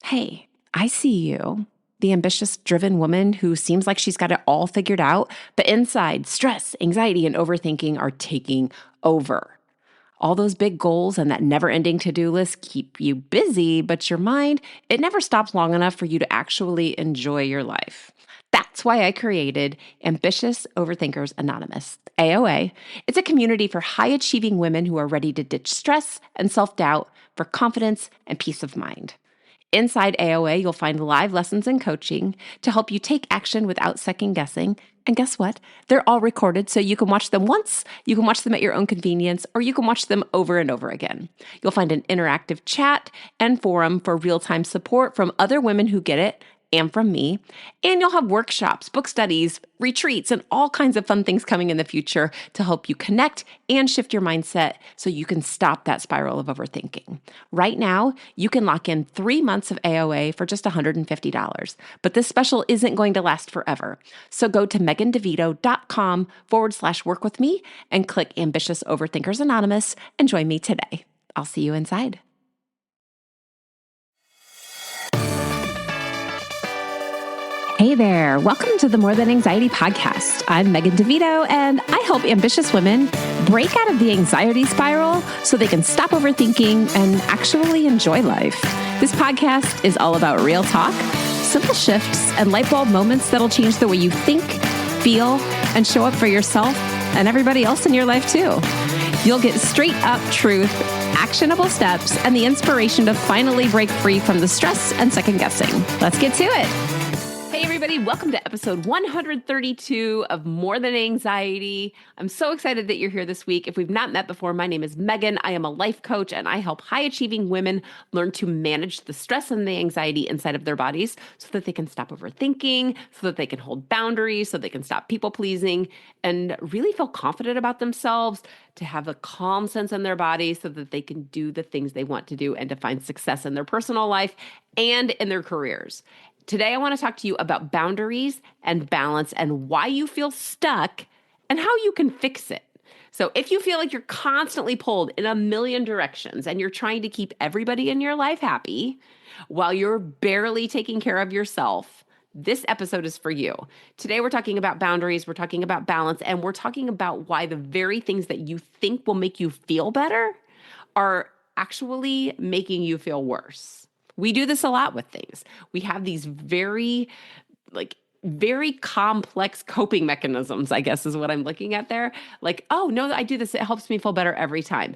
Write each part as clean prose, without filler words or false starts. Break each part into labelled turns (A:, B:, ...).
A: Hey, I see you, the ambitious, driven woman who seems like she's got it all figured out, but inside, stress, anxiety, and overthinking are taking over. All those big goals and that never ending to do list keep you busy, but your mind, it never stops long enough for you to actually enjoy your life. That's why I created Ambitious Overthinkers Anonymous, AOA. It's a community for high achieving women who are ready to ditch stress and self doubt for confidence and peace of mind. Inside AOA, you'll find live lessons and coaching to help you take action without second guessing. And guess what? They're all recorded, so you can watch them once, you can watch them at your own convenience, or you can watch them over and over again. You'll find an interactive chat and forum for real-time support from other women who get it and from me. And you'll have workshops, book studies, retreats, and all kinds of fun things coming in the future to help you connect and shift your mindset so you can stop that spiral of overthinking. Right now, you can lock in 3 months of AOA for just $150, but this special isn't going to last forever. So go to megandevito.com/work with me and click Ambitious Overthinkers Anonymous and join me today. I'll see you inside. Hey there, welcome to the More Than Anxiety podcast. I'm Megan DeVito, and I help ambitious women break out of the anxiety spiral so they can stop overthinking and actually enjoy life. This podcast is all about real talk, simple shifts, and light bulb moments that'll change the way you think, feel, and show up for yourself and everybody else in your life too. You'll get straight up truth, actionable steps, and the inspiration to finally break free from the stress and second guessing. Let's get to it. Hey everybody, welcome to episode 132 of More Than Anxiety. I'm so excited that you're here this week. If we've not met before, my name is Megan. I am a life coach and I help high-achieving women learn to manage the stress and the anxiety inside of their bodies so that they can stop overthinking, so that they can hold boundaries, so they can stop people-pleasing and really feel confident about themselves, to have a calm sense in their body so that they can do the things they want to do and to find success in their personal life and in their careers. Today, I want to talk to you about boundaries and balance and why you feel stuck and how you can fix it. So if you feel like you're constantly pulled in a million directions and you're trying to keep everybody in your life happy while you're barely taking care of yourself, this episode is for you. Today, we're talking about boundaries, we're talking about balance, and we're talking about why the very things that you think will make you feel better are actually making you feel worse. We do this a lot with things. We have these very complex coping mechanisms, I guess is what I'm looking at there. Like, oh, no, I do this. It helps me feel better every time.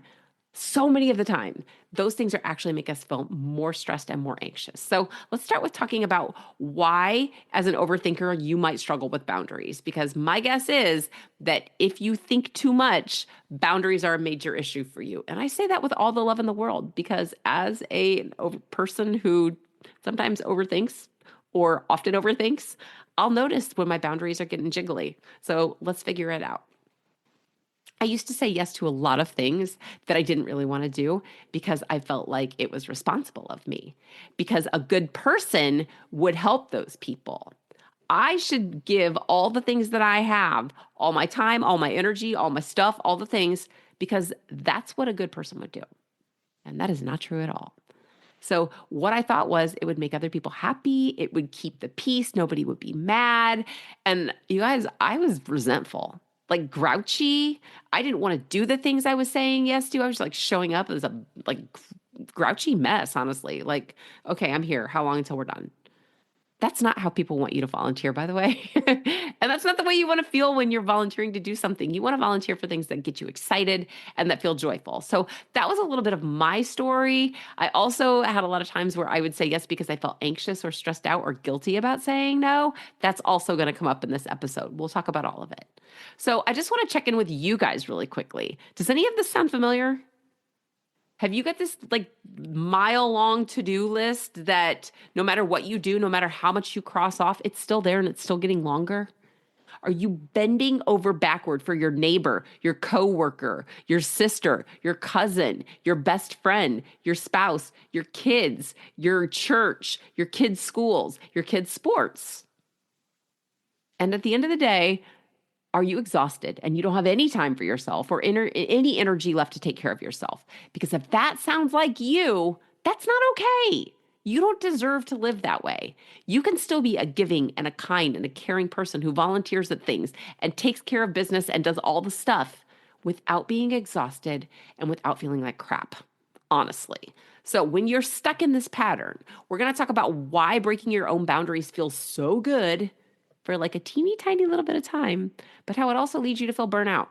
A: So many of the time, those things are actually make us feel more stressed and more anxious. So let's start with talking about why, as an overthinker, you might struggle with boundaries. Because my guess is that if you think too much, boundaries are a major issue for you. And I say that with all the love in the world, because as a person who sometimes overthinks or often overthinks, I'll notice when my boundaries are getting jiggly. So let's figure it out. I used to say yes to a lot of things that I didn't really want to do because I felt like it was responsible of me, because a good person would help those people. I should give all the things that I have, all my time, all my energy, all my stuff, all the things, because that's what a good person would do. And that is not true at all. So what I thought was it would make other people happy. It would keep the peace. Nobody would be mad. And you guys, I was resentful. Like grouchy. I didn't want to do the things I was saying yes to. I was like showing up as a grouchy mess, honestly. Like, okay, I'm here. How long until we're done? That's not how people want you to volunteer, by the way. And that's not the way you want to feel when you're volunteering to do something. You want to volunteer for things that get you excited and that feel joyful. So that was a little bit of my story. I also had a lot of times where I would say yes because I felt anxious or stressed out or guilty about saying no. That's also going to come up in this episode. We'll talk about all of it. So I just want to check in with you guys really quickly. Does any of this sound familiar? Have you got this mile-long to-do list that no matter what you do, no matter how much you cross off, it's still there and it's still getting longer? Are you bending over backward for your neighbor, your coworker, your sister, your cousin, your best friend, your spouse, your kids, your church, your kids' schools, your kids' sports? And at the end of the day, are you exhausted and you don't have any time for yourself or any energy left to take care of yourself? Because if that sounds like you, that's not okay. You don't deserve to live that way. You can still be a giving and a kind and a caring person who volunteers at things and takes care of business and does all the stuff without being exhausted and without feeling like crap, honestly. So, when you're stuck in this pattern, we're going to talk about why breaking your own boundaries feels so good for like a teeny tiny little bit of time, but how it also leads you to feel burnout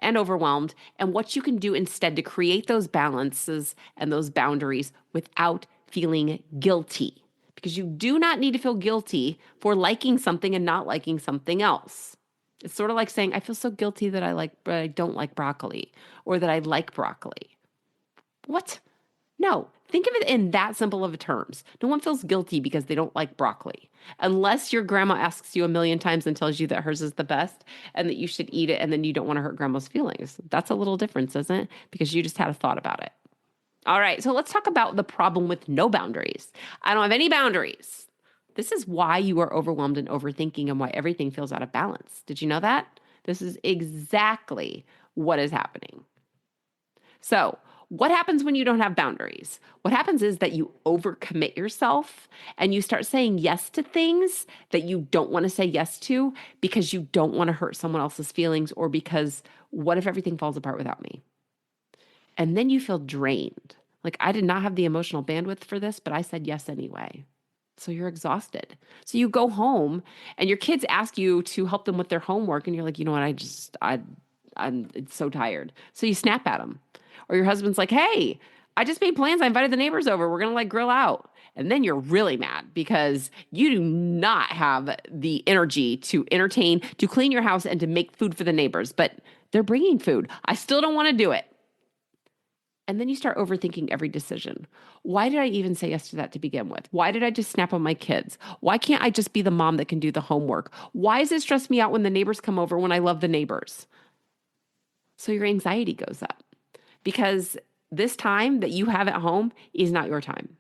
A: and overwhelmed, and what you can do instead to create those balances and those boundaries without feeling guilty. Because you do not need to feel guilty for liking something and not liking something else. It's sort of like saying, I feel so guilty that I don't like broccoli, or that I like broccoli. What? No, think of it in that simple of terms. No one feels guilty because they don't like broccoli, unless your grandma asks you a million times and tells you that hers is the best and that you should eat it and then you don't want to hurt grandma's feelings. That's a little difference, isn't it? Because you just had a thought about it. All right, so let's talk about the problem with no boundaries. I don't have any boundaries. This is why you are overwhelmed and overthinking and why everything feels out of balance. Did you know that? This is exactly what is happening. So, what happens when you don't have boundaries? What happens is that you overcommit yourself and you start saying yes to things that you don't want to say yes to because you don't want to hurt someone else's feelings, or because what if everything falls apart without me? And then you feel drained. Like, I did not have the emotional bandwidth for this, but I said yes anyway. So you're exhausted. So you go home and your kids ask you to help them with their homework. And you're like, you know what? I'm it's so tired. So you snap at them. Or your husband's like, hey, I just made plans. I invited the neighbors over. We're going to like grill out. And then you're really mad because you do not have the energy to entertain, to clean your house, and to make food for the neighbors. But they're bringing food. I still don't want to do it. And then you start overthinking every decision. Why did I even say yes to that to begin with? Why did I just snap on my kids? Why can't I just be the mom that can do the homework? Why does it stress me out when the neighbors come over when I love the neighbors? So your anxiety goes up because this time that you have at home is not your time,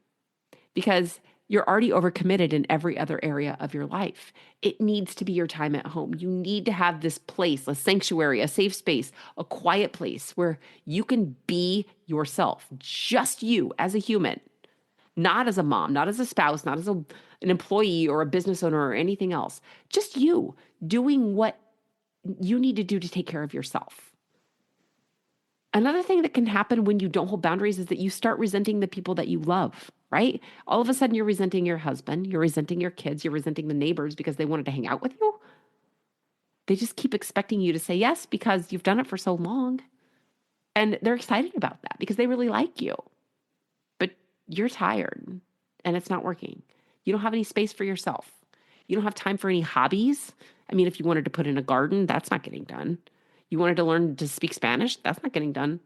A: because you're already overcommitted in every other area of your life. It needs to be your time at home. You need to have this place, a sanctuary, a safe space, a quiet place where you can be yourself, just you as a human, not as a mom, not as a spouse, not as an employee or a business owner or anything else. Just you doing what you need to do to take care of yourself. Another thing that can happen when you don't hold boundaries is that you start resenting the people that you love, right? All of a sudden, you're resenting your husband, you're resenting your kids, you're resenting the neighbors because they wanted to hang out with you. They just keep expecting you to say yes because you've done it for so long. And they're excited about that because they really like you. But you're tired and it's not working. You don't have any space for yourself. You don't have time for any hobbies. I mean, if you wanted to put in a garden, that's not getting done. You wanted to learn to speak Spanish? That's not getting done.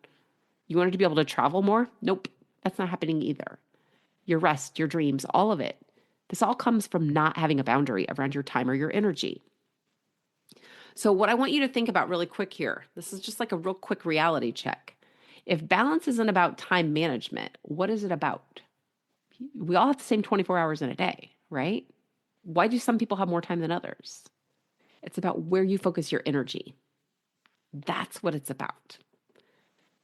A: You wanted to be able to travel more? Nope, that's not happening either. Your rest, your dreams, all of it. This all comes from not having a boundary around your time or your energy. So, what I want you to think about really quick here, this is just like a real quick reality check. If balance isn't about time management, what is it about? We all have the same 24 hours in a day, right? Why do some people have more time than others? It's about where you focus your energy. That's what it's about.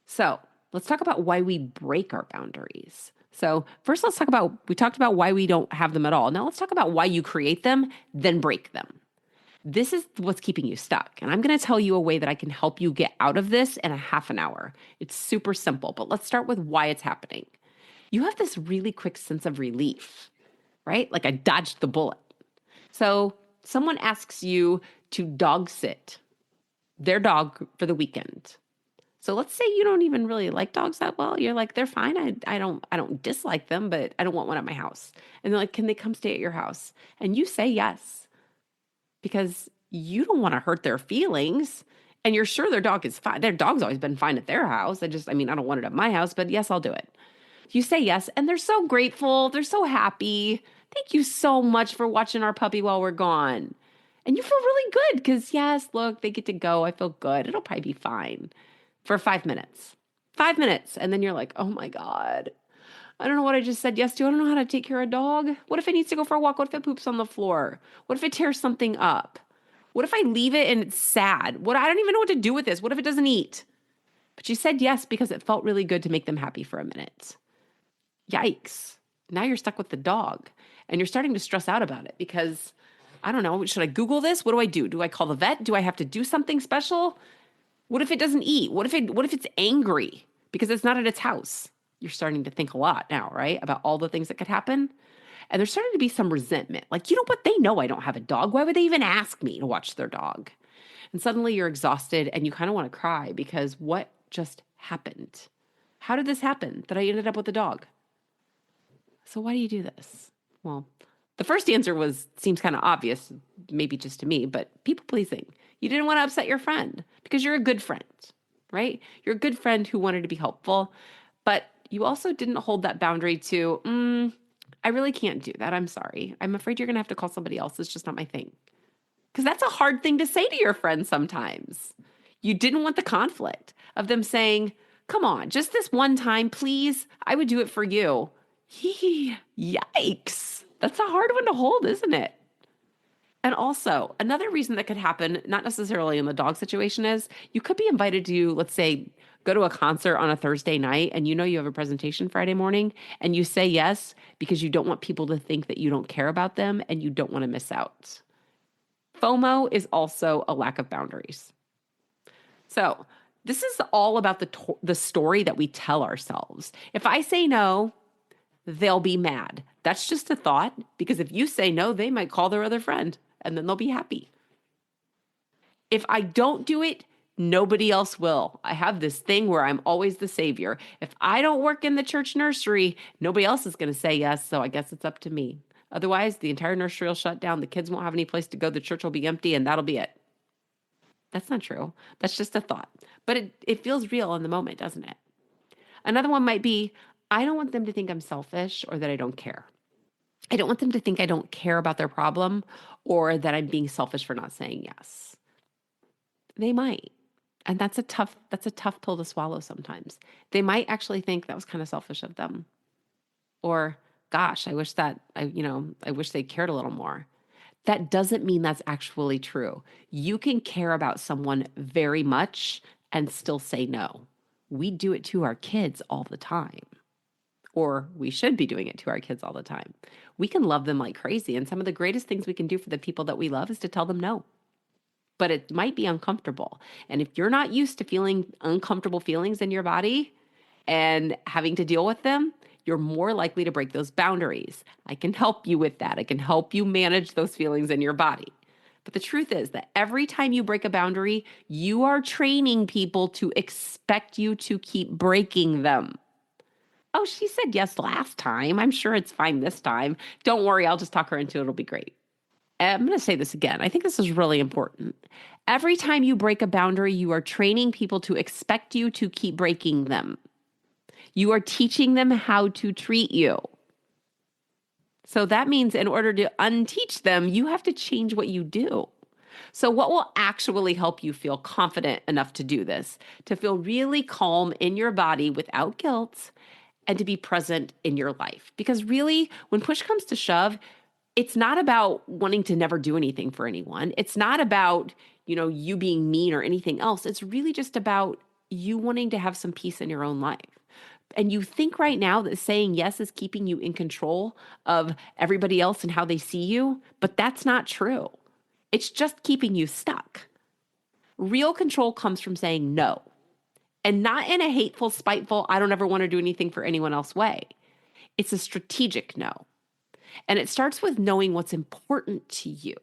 A: So let's talk about why we break our boundaries. So first, we talked about why we don't have them at all. Now let's talk about why you create them, then break them. This is what's keeping you stuck. And I'm going to tell you a way that I can help you get out of this in a half an hour. It's super simple, but let's start with why it's happening. You have this really quick sense of relief, right? Like I dodged the bullet. So someone asks you to dog sit their dog for the weekend. So let's say you don't even really like dogs that well. You're like, they're fine. I don't dislike them, but I don't want one at my house. And they're like, can they come stay at your house? And you say yes, because you don't want to hurt their feelings. And you're sure their dog is fine. Their dog's always been fine at their house. I don't want it at my house, but yes, I'll do it. You say yes, and they're so grateful. They're so happy. Thank you so much for watching our puppy while we're gone. And you feel really good because, yes, look, they get to go. I feel good. It'll probably be fine for 5 minutes. 5 minutes. And then you're like, oh my God, I don't know what I just said yes to. I don't know how to take care of a dog. What if it needs to go for a walk? What if it poops on the floor? What if it tears something up? What if I leave it and it's sad? I don't even know what to do with this. What if it doesn't eat? But you said yes because it felt really good to make them happy for a minute. Yikes. Now you're stuck with the dog and you're starting to stress out about it because I don't know, should I Google this? What do I do? Do I call the vet? Do I have to do something special? What if it doesn't eat? What if it's angry because it's not at its house? You're starting to think a lot now, right? About all the things that could happen. And there's starting to be some resentment. Like, you know what? They know I don't have a dog. Why would they even ask me to watch their dog? And suddenly you're exhausted and you kind of want to cry because what just happened? How did this happen that I ended up with a dog? So why do you do this? Well, the first answer seems kind of obvious, maybe just to me, but people pleasing. You didn't want to upset your friend because you're a good friend, right? You're a good friend who wanted to be helpful, but you also didn't hold that boundary to, I really can't do that. I'm sorry. I'm afraid you're going to have to call somebody else. It's just not my thing. Because that's a hard thing to say to your friends sometimes. You didn't want the conflict of them saying, come on, just this one time, please. I would do it for you. Yikes. That's a hard one to hold, isn't it? And also, another reason that could happen, not necessarily in the dog situation, is you could be invited to, let's say, go to a concert on a Thursday night and you know you have a presentation Friday morning and you say yes because you don't want people to think that you don't care about them and you don't want to miss out. FOMO is also a lack of boundaries. So, this is all about the story that we tell ourselves. If I say no, they'll be mad. That's just a thought because if you say no, they might call their other friend and then they'll be happy. If I don't do it, nobody else will. I have this thing where I'm always the savior. If I don't work in the church nursery, nobody else is going to say yes, so I guess it's up to me. Otherwise, the entire nursery will shut down, the kids won't have any place to go, the church will be empty, and that'll be it. That's not true. That's just a thought. But it feels real in the moment, doesn't it? Another one might be, I don't want them to think I'm selfish or that I don't care. I don't want them to think I don't care about their problem or that I'm being selfish for not saying yes. They might. And that's a tough pill to swallow sometimes. They might actually think that was kind of selfish of them. Or, gosh, I wish they cared a little more. That doesn't mean that's actually true. You can care about someone very much and still say no. We do it to our kids all the time. Or we should be doing it to our kids all the time. We can love them like crazy. And some of the greatest things we can do for the people that we love is to tell them no. But it might be uncomfortable. And if you're not used to feeling uncomfortable feelings in your body and having to deal with them, you're more likely to break those boundaries. I can help you with that. I can help you manage those feelings in your body. But the truth is that every time you break a boundary, you are training people to expect you to keep breaking them. Oh, she said yes last time. I'm sure it's fine this time. Don't worry, I'll just talk her into it. It'll be great. I'm going to say this again. I think this is really important. Every time you break a boundary, you are training people to expect you to keep breaking them. You are teaching them how to treat you. So that means in order to unteach them, you have to change what you do. So what will actually help you feel confident enough to do this? To feel really calm in your body without guilt and to be present in your life. Because really, when push comes to shove, it's not about wanting to never do anything for anyone. It's not about, you being mean or anything else. It's really just about you wanting to have some peace in your own life. And you think right now that saying yes is keeping you in control of everybody else and how they see you, but that's not true. It's just keeping you stuck. Real control comes from saying no, and not in a hateful, spiteful, I don't ever want to do anything for anyone else way. It's a strategic no. And it starts with knowing what's important to you.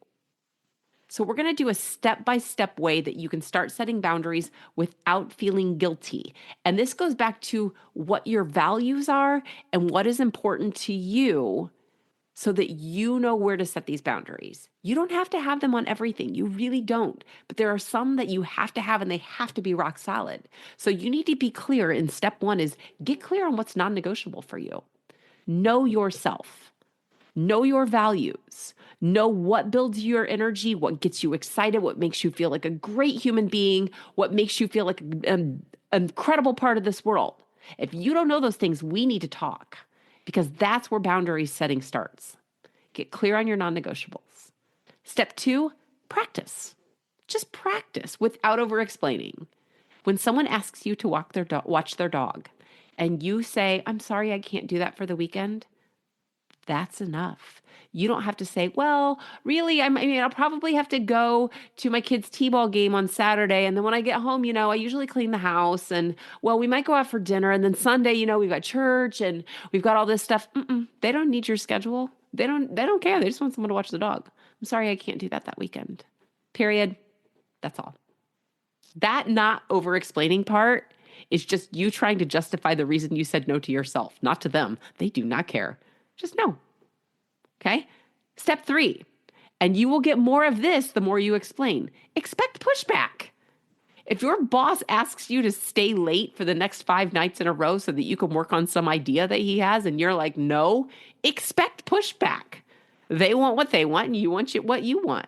A: So we're going to do a step-by-step way that you can start setting boundaries without feeling guilty. And this goes back to what your values are and what is important to you so that you know where to set these boundaries. You don't have to have them on everything. You really don't. But there are some that you have to have and they have to be rock solid. So you need to be clear. And step one is get clear on what's non-negotiable for you. Know yourself. Know your values. Know what builds your energy, what gets you excited, what makes you feel like a great human being, what makes you feel like an incredible part of this world. If you don't know those things, we need to talk because that's where boundary setting starts. Get clear on your non-negotiables. Step two, practice. Just practice without over-explaining. When someone asks you to watch their dog and you say, I'm sorry, I can't do that for the weekend, That's enough. You don't have to say, well, really, I mean, I'll probably have to go to my kid's t-ball game on Saturday. And then when I get home, I usually clean the house and, well, we might go out for dinner. And then Sunday, we've got church and we've got all this stuff. They don't need your schedule. They don't care. They just want someone to watch the dog. I'm sorry, I can't do that weekend. Period. That's all. That not over explaining part is just you trying to justify the reason you said no to yourself, not to them. They do not care. Just no. Okay. Step 3, and you will get more of this the more you explain. Expect pushback. If your boss asks you to stay late for the next 5 nights in a row so that you can work on some idea that he has, and you're like, no, expect pushback. They want what they want, and you want what you want.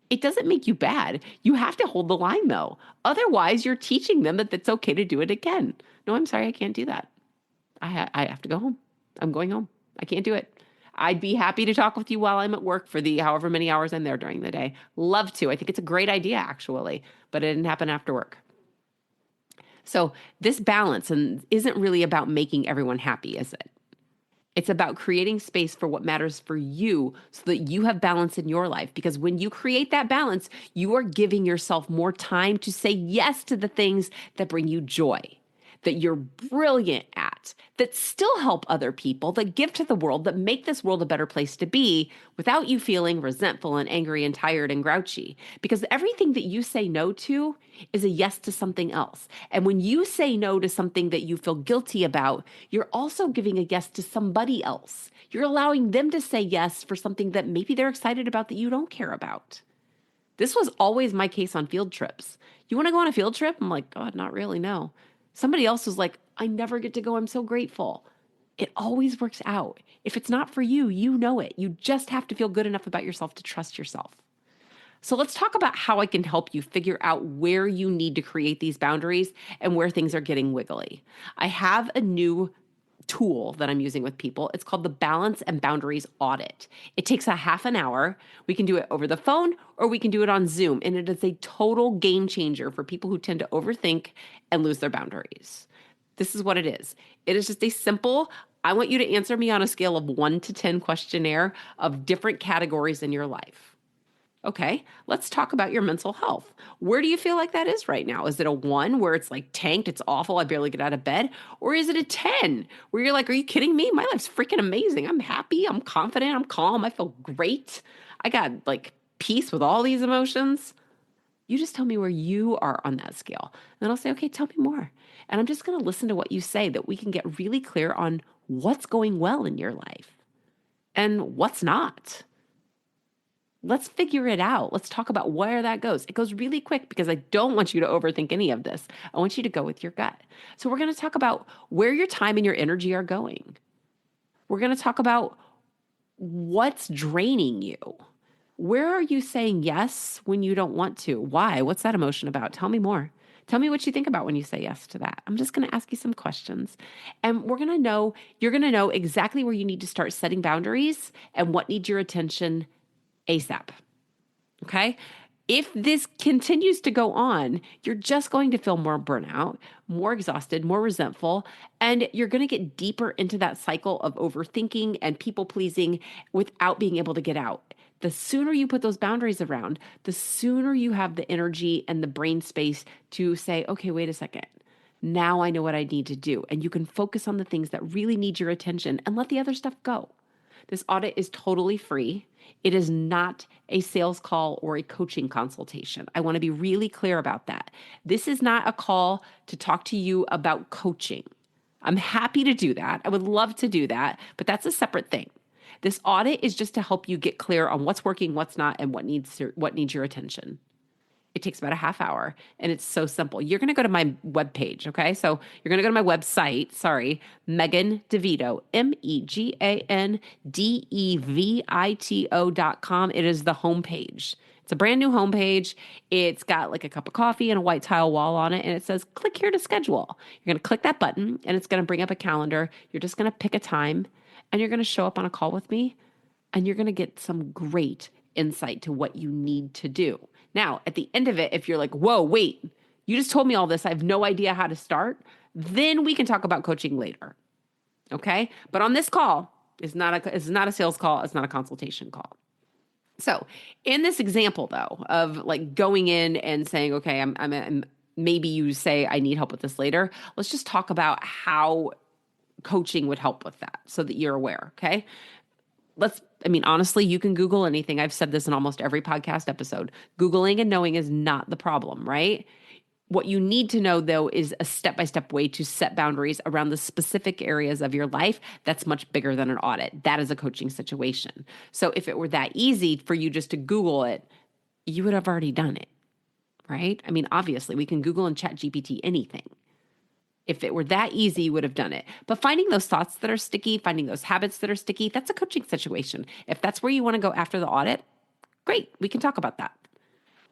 A: It doesn't make you bad. You have to hold the line, though. Otherwise, you're teaching them that it's okay to do it again. No, I'm sorry, I can't do that. I have to go home. I'm going home. I can't do it. I'd be happy to talk with you while I'm at work for the however many hours I'm there during the day. Love to. I think it's a great idea, actually, but it didn't happen after work. So this balance isn't really about making everyone happy, is it? It's about creating space for what matters for you so that you have balance in your life. Because when you create that balance, you are giving yourself more time to say yes to the things that bring you joy, that you're brilliant at, that still help other people, that give to the world, that make this world a better place to be without you feeling resentful and angry and tired and grouchy. Because everything that you say no to is a yes to something else. And when you say no to something that you feel guilty about, you're also giving a yes to somebody else. You're allowing them to say yes for something that maybe they're excited about that you don't care about. This was always my case on field trips. You want to go on a field trip? I'm like, God, not really, no. Somebody else was like, I never get to go. I'm so grateful. It always works out. If it's not for you, you know it. You just have to feel good enough about yourself to trust yourself. So let's talk about how I can help you figure out where you need to create these boundaries and where things are getting wiggly. I have a new tool that I'm using with people. It's called the Balance and Boundaries Audit. It takes a half an hour. We can do it over the phone or we can do it on Zoom. And it is a total game changer for people who tend to overthink and lose their boundaries. This is what it is. It is just a simple, I want you to answer me on a scale of 1 to 10 questionnaire of different categories in your life. Okay, let's talk about your mental health. Where do you feel like that is right now? Is it a 1 where it's like tanked, it's awful, I barely get out of bed? Or is it a 10 where you're like, are you kidding me? My life's freaking amazing. I'm happy, I'm confident, I'm calm, I feel great. I got like peace with all these emotions. You just tell me where you are on that scale. And then I'll say, okay, tell me more. And I'm just going to listen to what you say that we can get really clear on what's going well in your life and what's not. Let's figure it out. Let's talk about where that goes. It goes really quick because I don't want you to overthink any of this. I want you to go with your gut. So we're going to talk about where your time and your energy are going. We're going to talk about what's draining you. Where are you saying yes when you don't want to? Why? What's that emotion about? Tell me more. Tell me what you think about when you say yes to that. I'm just going to ask you some questions. And you're going to know exactly where you need to start setting boundaries and what needs your attention ASAP. Okay? If this continues to go on, you're just going to feel more burnout, more exhausted, more resentful, and you're going to get deeper into that cycle of overthinking and people pleasing without being able to get out. The sooner you put those boundaries around, the sooner you have the energy and the brain space to say, okay, wait a second. Now I know what I need to do. And you can focus on the things that really need your attention and let the other stuff go. This audit is totally free. It is not a sales call or a coaching consultation. I want to be really clear about that. This is not a call to talk to you about coaching. I'm happy to do that. I would love to do that, but that's a separate thing. This audit is just to help you get clear on what's working, what's not, and what needs your attention. It takes about a half hour, and it's so simple. You're going to go to my webpage, okay? So you're going to go to my website, Megan DeVito, MEGANDEVITO.com. It is the homepage. It's a brand new homepage. It's got like a cup of coffee and a white tile wall on it, and it says, click here to schedule. You're going to click that button, and it's going to bring up a calendar. You're just going to pick a time, and you're going to show up on a call with me, and you're going to get some great insight to what you need to do. Now, at the end of it, if you're like, whoa, wait, you just told me all this, I have no idea how to start, then we can talk about coaching later. Okay? But on this call, It's not a sales call. It's not a consultation call. So in this example though, of like going in and saying, okay, maybe you say, I need help with this later. Let's just talk about how coaching would help with that so that you're aware. Okay. Honestly, you can Google anything. I've said this in almost every podcast episode. Googling and knowing is not the problem, right? What you need to know, though, is a step-by-step way to set boundaries around the specific areas of your life that's much bigger than an audit. That is a coaching situation. So if it were that easy for you just to Google it, you would have already done it, right? Obviously, we can Google and chat GPT anything. If it were that easy, you would have done it. But finding those thoughts that are sticky, finding those habits that are sticky, that's a coaching situation. If that's where you want to go after the audit, great, we can talk about that.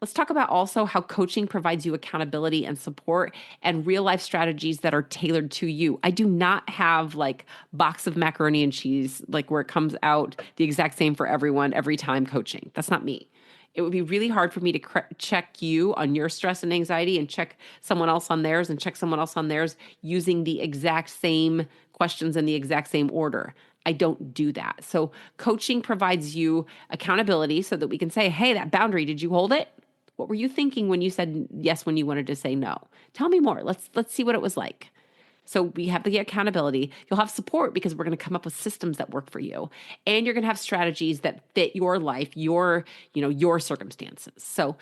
A: Let's talk about also how coaching provides you accountability and support and real life strategies that are tailored to you. I do not have like box of macaroni and cheese, like where it comes out the exact same for everyone every time coaching. That's not me. It would be really hard for me to check you on your stress and anxiety and check someone else on theirs and check someone else on theirs using the exact same questions in the exact same order. I don't do that. So coaching provides you accountability so that we can say, hey, that boundary, did you hold it? What were you thinking when you said yes when you wanted to say no? Tell me more. Let's see what it was like. So we have the accountability. You'll have support because we're going to come up with systems that work for you. And you're going to have strategies that fit your life, your circumstances. So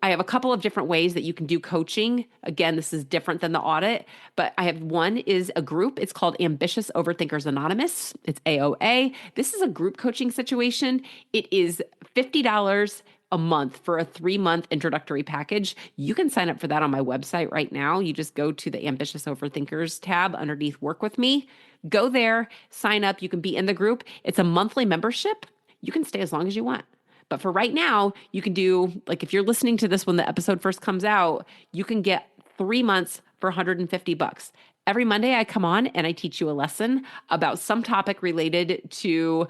A: I have a couple of different ways that you can do coaching. Again, this is different than the audit, but I have one is a group. It's called Ambitious Overthinkers Anonymous. It's AOA. This is a group coaching situation. It is $50 a month for a 3-month introductory package. You can sign up for that on my website right now. You just go to the Ambitious Overthinkers tab underneath Work With Me. Go there, sign up. You can be in the group. It's a monthly membership. You can stay as long as you want. But for right now, you can do, like if you're listening to this when the episode first comes out, you can get 3 months for $150. Every Monday I come on and I teach you a lesson about some topic related to,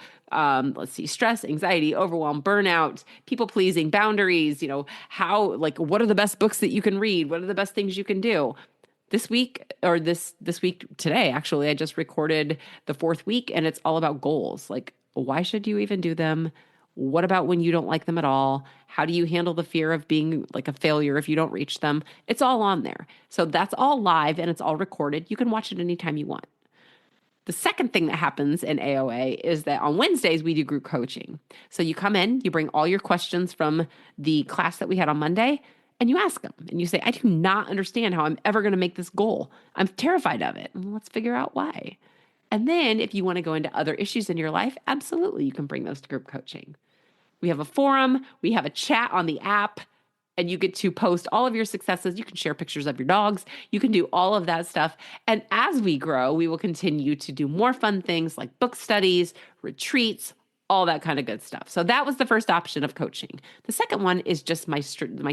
A: stress, anxiety, overwhelm, burnout, people pleasing, boundaries, what are the best books that you can read? What are the best things you can do? This week today, actually, I just recorded the 4th week and it's all about goals. Like, why should you even do them? What about when you don't like them at all? How do you handle the fear of being like a failure if you don't reach them? It's all on there. So that's all live and it's all recorded. You can watch it anytime you want. The second thing that happens in AOA is that on Wednesdays, we do group coaching. So you come in, you bring all your questions from the class that we had on Monday, and you ask them. And you say, I do not understand how I'm ever going to make this goal. I'm terrified of it. And let's figure out why. And then if you want to go into other issues in your life, absolutely, you can bring those to group coaching. We have a forum, we have a chat on the app, and you get to post all of your successes. You can share pictures of your dogs. You can do all of that stuff. And as we grow, we will continue to do more fun things like book studies, retreats, all that kind of good stuff. So that was the first option of coaching. The second one is just my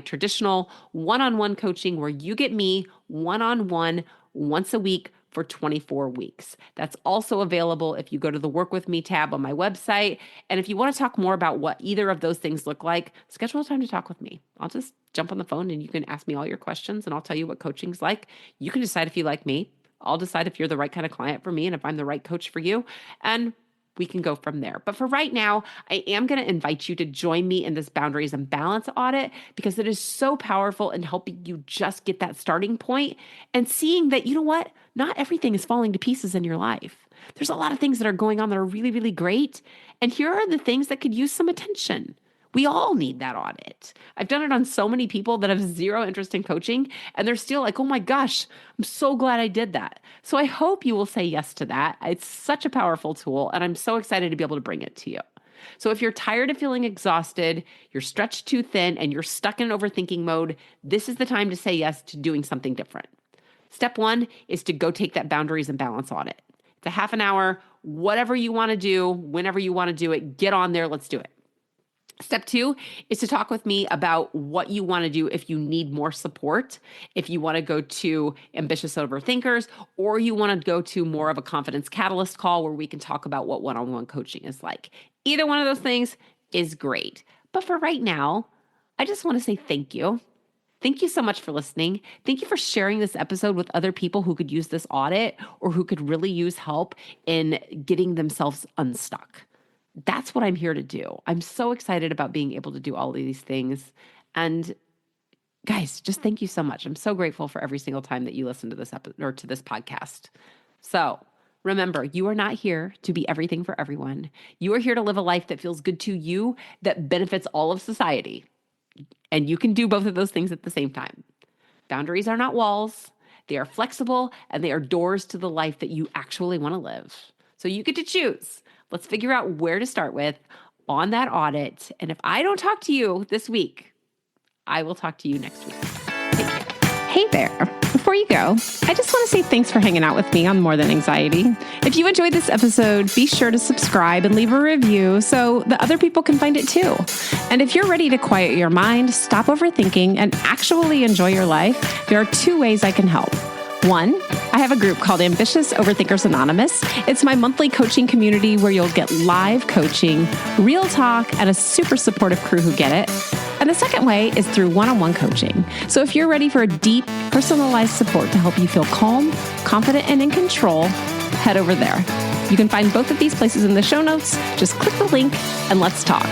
A: traditional one-on-one coaching where you get me one-on-one once a week for 24 weeks. That's also available if you go to the Work With Me tab on my website. And if you want to talk more about what either of those things look like, schedule a time to talk with me. I'll just jump on the phone and you can ask me all your questions and I'll tell you what coaching's like. You can decide if you like me. I'll decide if you're the right kind of client for me and if I'm the right coach for you. And we can go from there. But for right now, I am going to invite you to join me in this boundaries and balance audit because it is so powerful in helping you just get that starting point and seeing that, you know what, not everything is falling to pieces in your life. There's a lot of things that are going on that are really, really great. And here are the things that could use some attention. We all need that audit. I've done it on so many people that have zero interest in coaching, and they're still like, oh my gosh, I'm so glad I did that. So I hope you will say yes to that. It's such a powerful tool, and I'm so excited to be able to bring it to you. So if you're tired of feeling exhausted, you're stretched too thin, and you're stuck in overthinking mode, this is the time to say yes to doing something different. Step 1 is to go take that boundaries and balance audit. It's a half an hour, whatever you want to do, whenever you want to do it, get on there, let's do it. Step 2 is to talk with me about what you want to do if you need more support, if you want to go to Ambitious Overthinkers, or you want to go to more of a confidence catalyst call where we can talk about what one-on-one coaching is like. Either one of those things is great. But for right now, I just want to say thank you. Thank you so much for listening. Thank you for sharing this episode with other people who could use this audit or who could really use help in getting themselves unstuck. That's what I'm here to do. I'm so excited about being able to do all of these things. And guys, just thank you so much. I'm so grateful for every single time that you listen to this episode or to this podcast. So remember, you are not here to be everything for everyone. You are here to live a life that feels good to you, that benefits all of society. And you can do both of those things at the same time. Boundaries are not walls. They are flexible and they are doors to the life that you actually want to live. So you get to choose. Let's figure out where to start with on that audit. And if I don't talk to you this week, I will talk to you next week. Take care.
B: Hey there. Before you go, I just want to say thanks for hanging out with me on More Than Anxiety. If you enjoyed this episode, be sure to subscribe and leave a review so that other people can find it too. And if you're ready to quiet your mind, stop overthinking, and actually enjoy your life, there are 2 ways I can help. 1, I have a group called Ambitious Overthinkers Anonymous. It's my monthly coaching community where you'll get live coaching, real talk, and a super supportive crew who get it. And the second way is through one-on-one coaching. So if you're ready for a deep, personalized support to help you feel calm, confident, and in control, head over there. You can find both of these places in the show notes. Just click the link and let's talk.